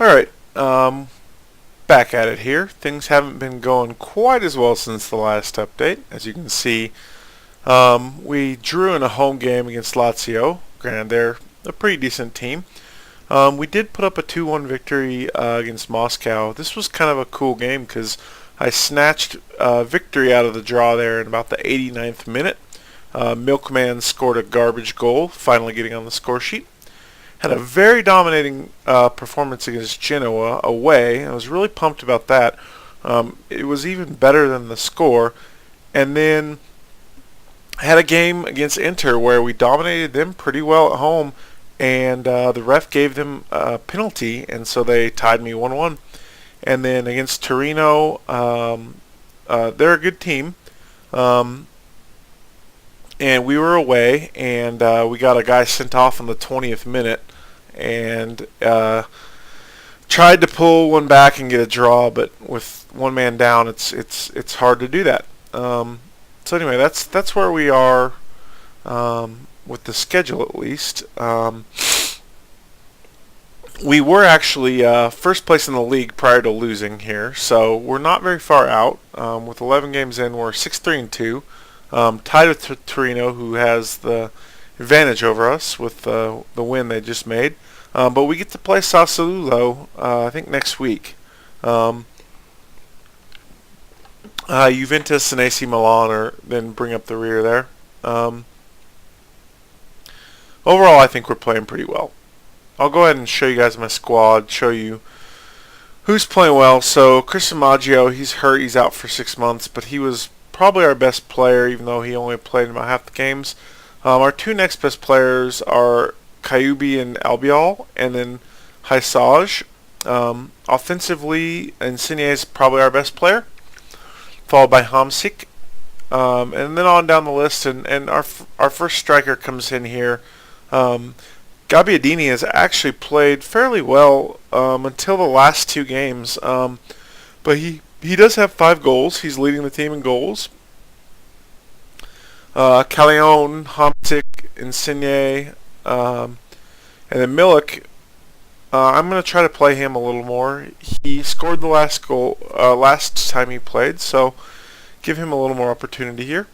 Alright, back at it here. Things haven't been going quite as well since the last update. As you can see, we drew in a home game against Lazio. Granted, they're a pretty decent team. We did put up a 2-1 victory against Moscow. This was kind of a cool game because I snatched victory out of the draw there in about the 89th minute. Milkman scored a garbage goal, finally getting on the score sheet. Had a very dominating performance against Genoa away. I was really pumped about that. It was even better than the score. And then had a game against Inter where we dominated them pretty well at home, and the ref gave them a penalty, and so they tied me 1-1. And then against Torino, they're a good team. And we were away, and we got a guy sent off in the 20th minute, and tried to pull one back and get a draw, but with one man down, it's hard to do that. So anyway, that's where we are with the schedule, at least. We were actually first place in the league prior to losing here, so we're not very far out. With 11 games in, we're 6-3-2, tied with Torino, who has the advantage over us with the win they just made. But we get to play Sassuolo, I think, next week. Juventus and AC Milan are then bring up the rear there. Overall, I think we're playing pretty well. I'll go ahead and show you guys my squad, show you who's playing well. So Christian Maggio, he's hurt, he's out for 6 months, but he was probably our best player, even though he only played about half the games. Our two next best players are Kayubi and Albiol, and then Haisage. Offensively, Insigne is probably our best player, followed by Hamsik. And then on down the list, and our first striker comes in here. Gabbiadini has actually played fairly well until the last two games, but he does have 5 goals. He's leading the team in goals. Callejon, Hamsik, Insigne, and then Milik. I'm going to try to play him a little more. He scored the last goal last time he played, so give him a little more opportunity here.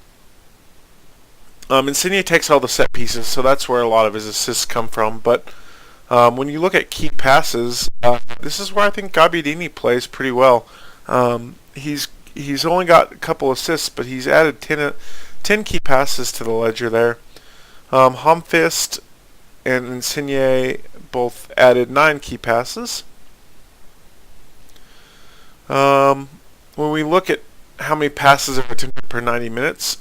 Insigne takes all the set pieces, so that's where a lot of his assists come from. But when you look at key passes, this is where I think Gabbiadini plays pretty well. He's only got a couple assists, but he's added 10 key passes to the ledger there. Humfist and Insigne both added 9 key passes. When we look at how many passes are attempted per 90 minutes,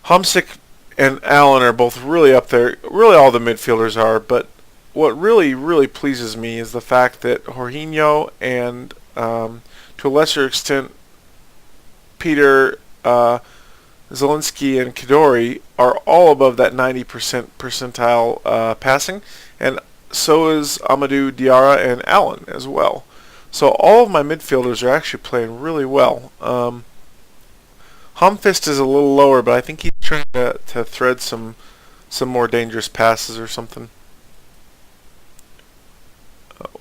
Hamsik and Allen are both really up there. Really, all the midfielders are. But what really pleases me is the fact that Jorginho and, to a lesser extent, Peter, Zielinski, and Kadori are all above that 90% percentile passing, and so is Amadou Diarra and Allen as well. So all of my midfielders are actually playing really well. Humfist is a little lower, but I think he's trying to thread some more dangerous passes or something. Oh.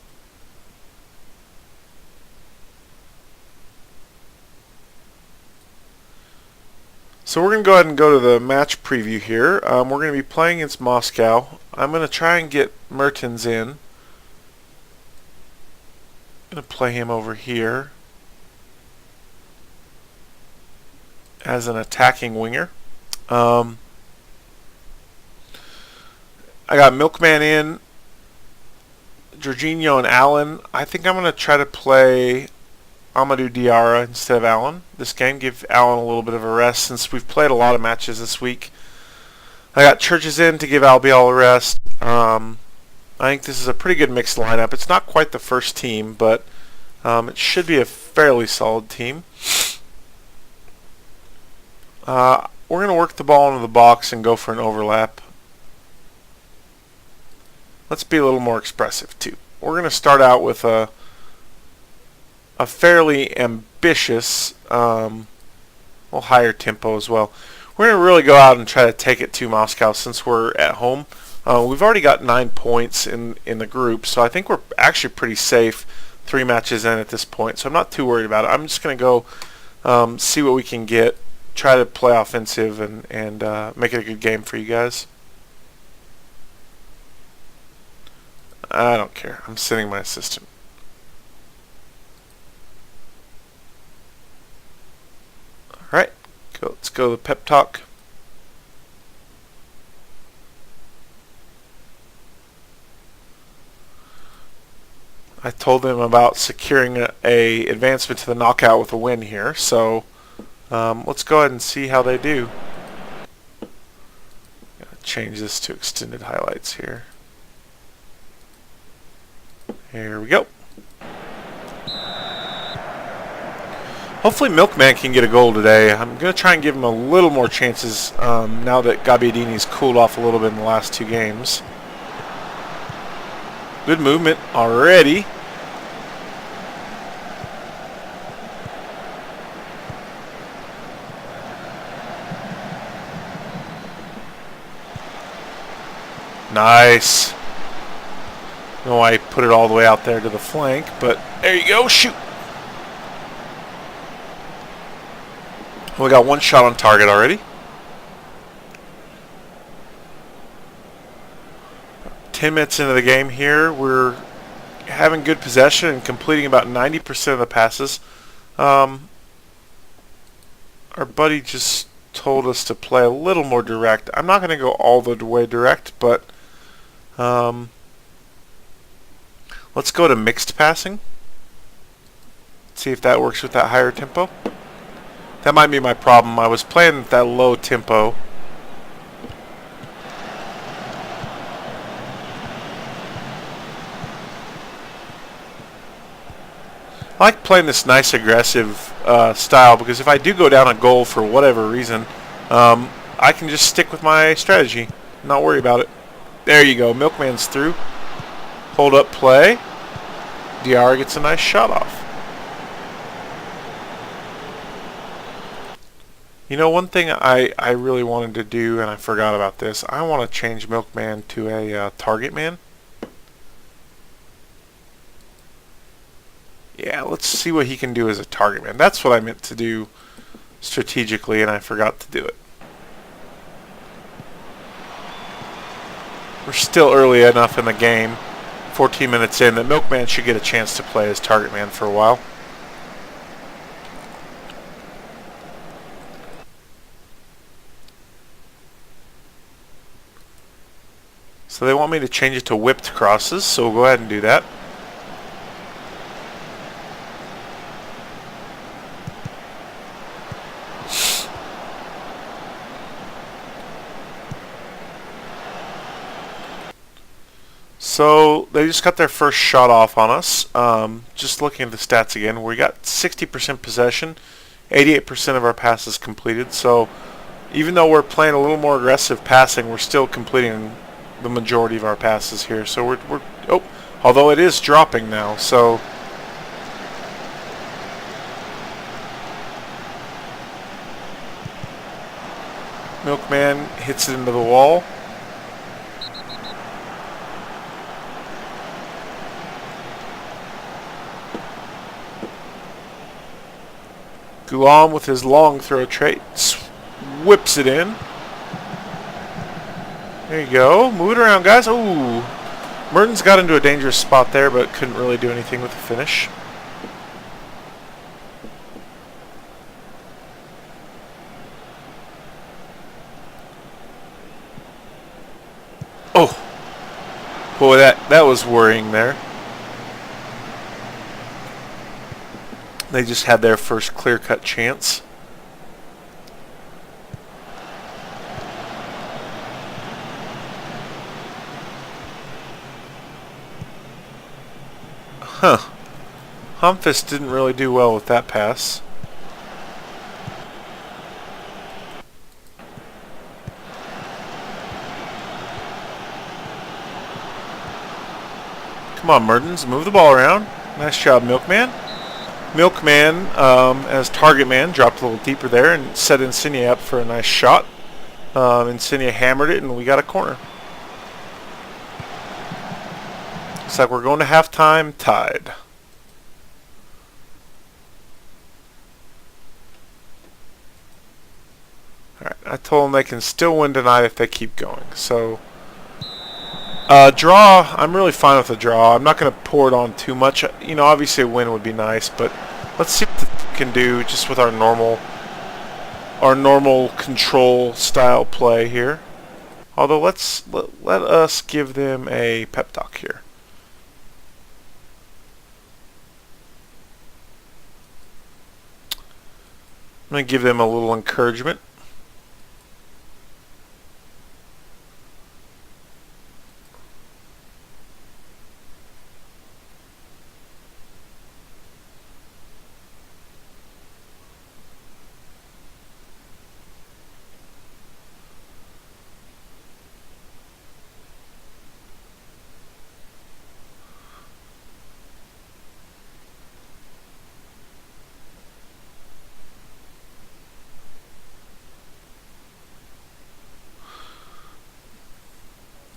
So we're going to go ahead and go to the match preview here. We're going to be playing against Moscow. I'm going to try and get Mertens in. I'm going to play him over here as an attacking winger. I got Milkman in, Jorginho and Allen. I think I'm going to try to play Amadou Diarra instead of Allen this game. Give Allen a little bit of a rest since we've played a lot of matches this week. I got Churches in to give Albiol a rest. I think this is a pretty good mixed lineup. It's not quite the first team, but it should be a fairly solid team. We're going to work the ball into the box and go for an overlap. Let's be a little more expressive too. We're going to start out with a fairly ambitious, higher tempo as well. We're going to really go out and try to take it to Moscow since we're at home. We've already got 9 points in the group, so I think we're actually pretty safe 3 matches in at this point, so I'm not too worried about it. I'm just going to go see what we can get, try to play offensive, and make it a good game for you guys. I don't care. I'm sending my assistant. Alright, let's go to the pep talk. I told them about securing a advancement to the knockout with a win here, so let's go ahead and see how they do. Gotta change this to extended highlights here. Here we go. Hopefully Milkman can get a goal today. I'm going to try and give him a little more chances now that Gabbiadini's cooled off a little bit in the last 2 games. Good movement already. Nice. I don't know why I put it all the way out there to the flank, but there you go. Shoot. We got 1 shot on target already. 10 minutes into the game here. We're having good possession and completing about 90% of the passes. Our buddy just told us to play a little more direct. I'm not going to go all the way direct, but let's go to mixed passing. See if that works with that higher tempo. That might be my problem. I was playing at that low tempo. I like playing this nice aggressive style because if I do go down a goal for whatever reason, I can just stick with my strategy, not worry about it. There you go. Milkman's through. Hold up play. Diarra gets a nice shot off. You know, one thing I really wanted to do, and I forgot about this, I want to change Milkman to a target man. Yeah, let's see what he can do as a target man. That's what I meant to do strategically, and I forgot to do it. We're still early enough in the game, 14 minutes in, that Milkman should get a chance to play as target man for a while. So they want me to change it to whipped crosses, so we'll go ahead and do that. So they just got their first shot off on us. Just looking at the stats again, we got 60% possession, 88% of our passes completed. So even though we're playing a little more aggressive passing, we're still completing the majority of our passes here. So we're although it is dropping now. So Milkman hits it into the wall. Gulam with his long throw trait whips it in. There you go. Move it around, guys. Ooh. Mertens got into a dangerous spot there, but couldn't really do anything with the finish. Oh. Boy, that was worrying there. They just had their first clear-cut chance. Huh. Humphus didn't really do well with that pass. Come on, Mertens, move the ball around. Nice job, Milkman. Milkman, as target man, dropped a little deeper there and set Insigne up for a nice shot. Insigne hammered it, and we got a corner. Looks like we're going to halftime tied. Alright, I told them they can still win tonight if they keep going. So, draw, I'm really fine with a draw. I'm not going to pour it on too much. You know, obviously a win would be nice, but let's see what we can do just with our normal control style play here. Although let us give them a pep talk here. I'm going to give them a little encouragement.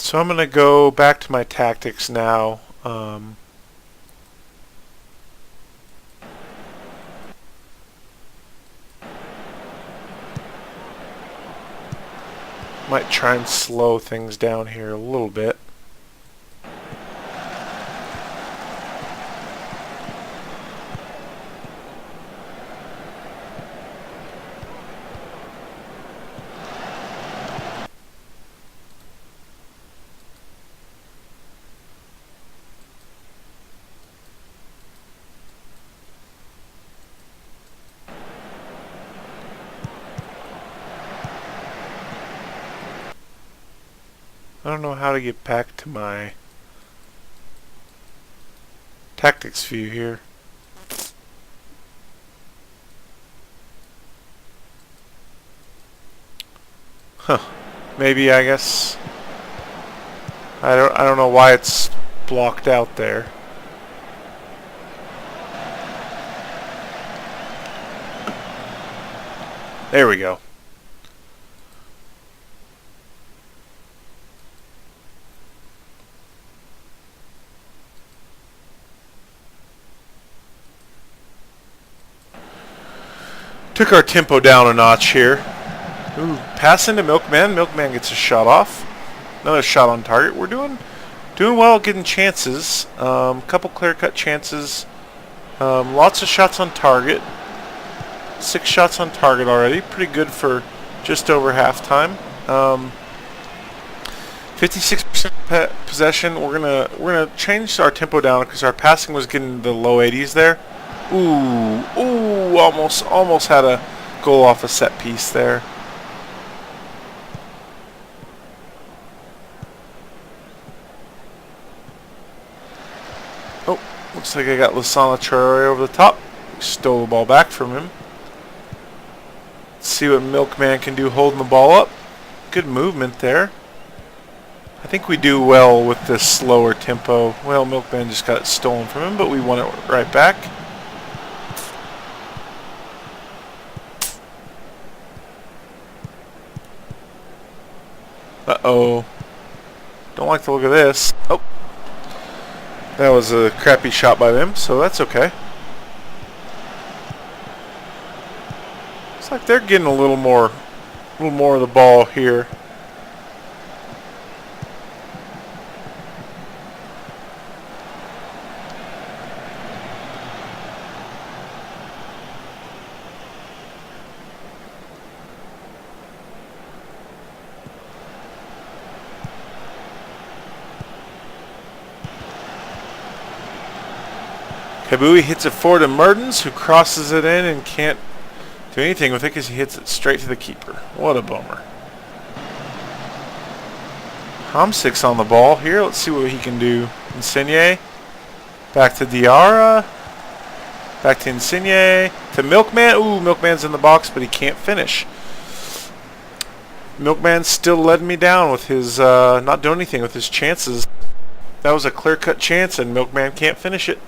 So I'm going to go back to my tactics now. Might try and slow things down here a little bit. I don't know how to get back to my tactics view here. Huh. Maybe, I guess. I don't know why it's blocked out there. There we go. Took our tempo down a notch here. Ooh, pass into Milkman. Milkman gets a shot off. Another shot on target. We're doing well getting chances. Couple clear-cut chances. Lots of shots on target. 6 shots on target already. Pretty good for just over halftime. 56% possession. We're gonna change our tempo down because our passing was getting the low 80s there. Ooh, almost had a goal off a set piece there. Oh, looks like I got Lassana Traore over the top. Stole the ball back from him. Let's see what Milkman can do holding the ball up. Good movement there. I think we do well with this slower tempo. Well, Milkman just got it stolen from him, but we won it right back. Uh-oh. Don't like the look of this. Oh. That was a crappy shot by them, so that's okay. Looks like they're getting a little more of the ball here. Kabui hits it forward to Mertens, who crosses it in and can't do anything with it because he hits it straight to the keeper. What a bummer. Hamsik's on the ball here. Let's see what he can do. Insigne. Back to Diarra. Back to Insigne. To Milkman. Ooh, Milkman's in the box, but he can't finish. Milkman still letting me down with his not doing anything with his chances. That was a clear-cut chance, and Milkman can't finish it.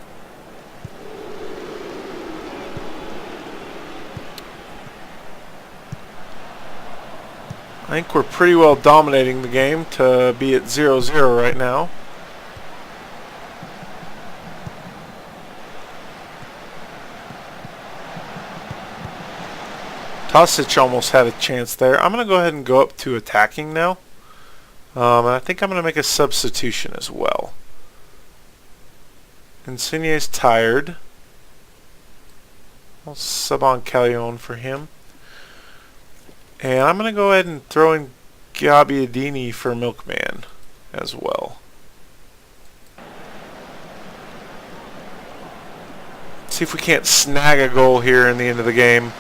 I think we're pretty well dominating the game to be at 0-0 right now. Tosic almost had a chance there. I'm going to go ahead and go up to attacking now. And I think I'm going to make a substitution as well. Insigne's tired. I'll sub on Callion for him. And I'm going to go ahead and throw in Gabbiadini for Milkman as well. See if we can't snag a goal here in the end of the game.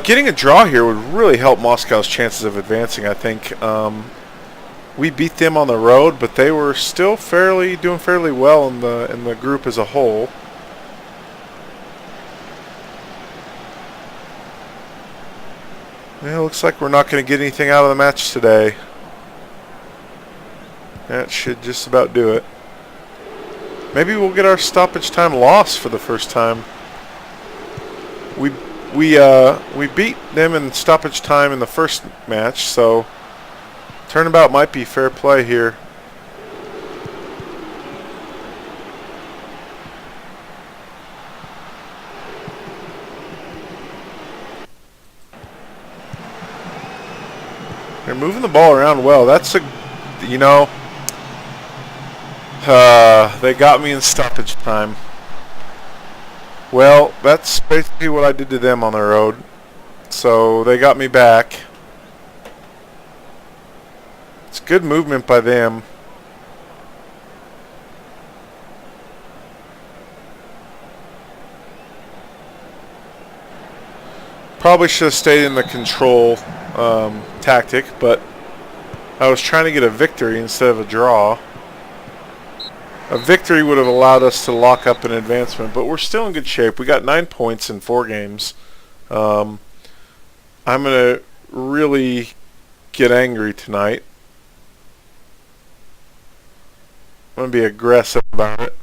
Getting a draw here would really help Moscow's chances of advancing, I think. We beat them on the road, but they were still doing fairly well in the group as a whole. Yeah, looks like we're not going to get anything out of the match today. That should just about do it. Maybe we'll get our stoppage time loss for the first time. We beat them in stoppage time in the first match, so turnabout might be fair play here. They're moving the ball around well. That's they got me in stoppage time. Well, that's basically what I did to them on the road. So they got me back. It's good movement by them. Probably should have stayed in the control tactic, but I was trying to get a victory instead of a draw. A victory would have allowed us to lock up an advancement, but we're still in good shape. We got 9 points in 4 games. I'm going to really get angry tonight. I'm going to be aggressive about it.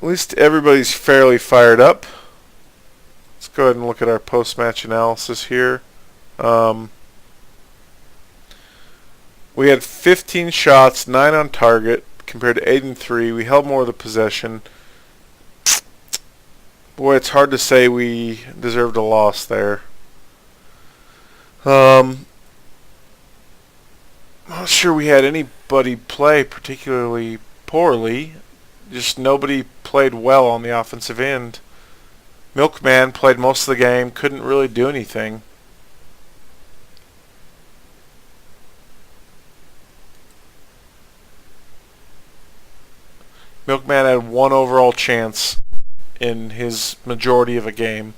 At least everybody's fairly fired up. Let's go ahead and look at our post-match analysis here. We had 15 shots, 9 on target, compared to 8 and 3. We held more of the possession. Boy, it's hard to say we deserved a loss there. Not sure we had anybody play particularly poorly. Just nobody played well on the offensive end. Milkman played most of the game, couldn't really do anything. Milkman had 1 overall chance in his majority of a game.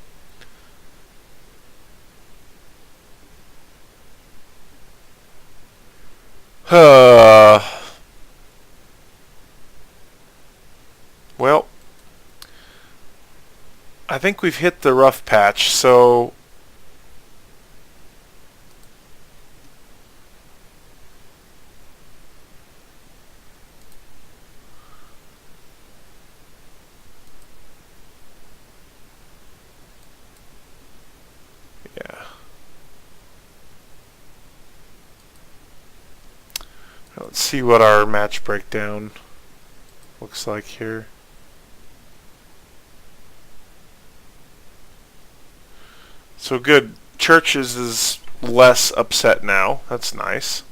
Well, I think we've hit the rough patch, so yeah. Let's see what our match breakdown looks like here. So good. Churches is less upset now. That's nice.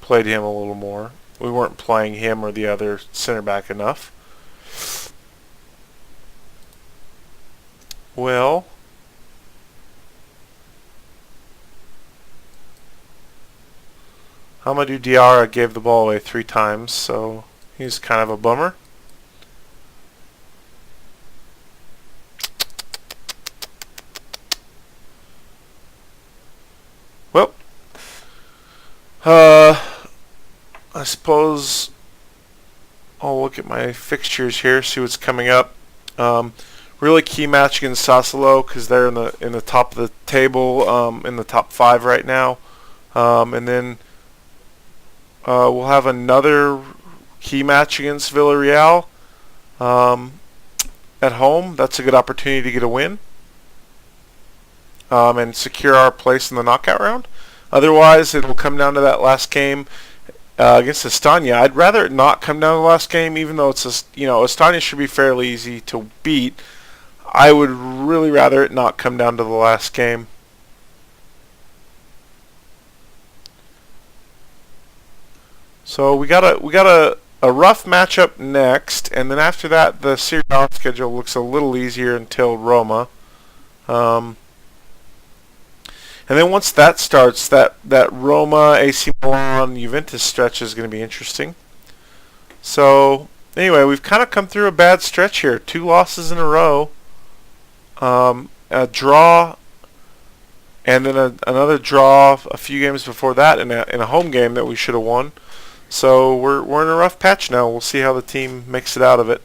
Played him a little more. We weren't playing him or the other center back enough. Well, Amadou Diarra gave the ball away 3 times, so he's kind of a bummer. Well, I suppose I'll look at my fixtures here, see what's coming up. Really key match against Sassuolo because they're in the top of the table, in the top 5 right now, and then we'll have another key match against Villarreal at home. That's a good opportunity to get a win. and secure our place in the knockout round. Otherwise, it will come down to that last game against Estonia. I'd rather it not come down to the last game, even though it's Estonia should be fairly easy to beat. I would really rather it not come down to the last game. So we got a rough matchup next, and then after that the Serie A schedule looks a little easier until Roma. And then once that starts, that Roma, AC Milan, Juventus stretch is going to be interesting. So anyway, we've kind of come through a bad stretch here. 2 losses in a row, a draw, and then another draw a few games before that in a home game that we should have won. So we're in a rough patch now. We'll see how the team makes it out of it.